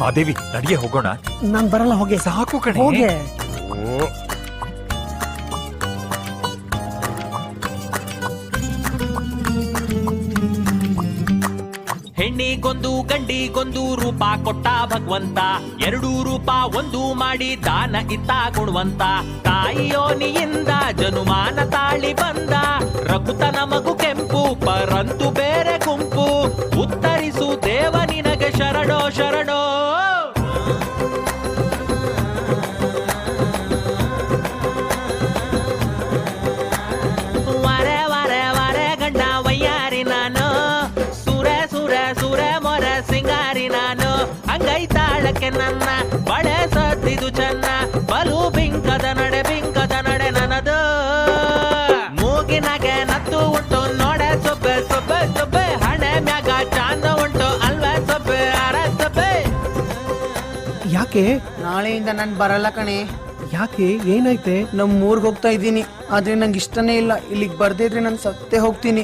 ಮಾದೇವಿ ನಡಿಗೆ ಹೋಗೋಣ. ನಾನ್ ಬರಲ್ಲ, ಹೋಗಿ. ಸಾಕು ಕಣೆ. ಹೋಗೆ. ಹೆಣ್ಣಿಗೊಂದು ಗಂಡಿಗೊಂದು ರೂಪ ಕೊಟ್ಟ ಭಗವಂತ, 2 ರೂಪ ಒಂದು ಮಾಡಿ ದಾನ ಇತ್ತ ಗುಣವಂತ. ತಾಯಿಯೋನಿಯಿಂದ ಜನುಮಾನ ತಾಳಿ ಬಂದ, ರಘುತನ ಮಗು ಕೆಂಪು ಪರಂತು ಬೇರೆ ಗುಂಪು. ಉತ್ತರಿಸು ದೇವ ನಿನಗೆ ಶರಣೋ ಶರಣೋ. ವರೆ ವರೆ ವರೆ ಗಂಡ ವಯ್ಯಾರಿ ನಾನು, ಸುರೆ ಸುರೆ ಸುರೆ ಮೊರೆ ಸಿಂಗಾರಿ ನಾನು. ಅಂಗೈತಾಳಕ್ಕೆ ನನ್ನ ಬಳೆ ಸದ್ದಿದು ಚೆನ್ನ, ಬಲು ಬಿಂಕದ ನಡೆ ನನ್ನದು. ಮೂಗಿನಾಗೆ ನತ್ತು ಉಂಟು ನೋಡೆ ಸೊಬ್ಬೆ ಸೊಬ್ಬೆ ಸೊಬ್ಬೆ, ಹಣೆ ಮ್ಯಾಗ ಚಾಂದ ಉಂಟು ಅಲ್ವೇ ಸೊಬ್ಬೆ ಅರೆ ಸೊಬ್ಬೆ. ಯಾಕೆ ನಾಳೆಯಿಂದ ನಾನು ಬರಲ್ಲ ಕಣೆ. ಯಾಕೆ ಏನಾಯ್ತೆ? ನಮ್ಮ ಊರ್ಗ್ ಹೋಗ್ತಾ ಇದ್ದೀನಿ, ಆದ್ರೆ ನಂಗೆ ಇಷ್ಟನೇ ಇಲ್ಲ. ಇಲ್ಲಿಗೆ ಬರ್ದೇ ಇದ್ರೆ ನಾನು ಸತ್ತೇ ಹೋಗ್ತೀನಿ.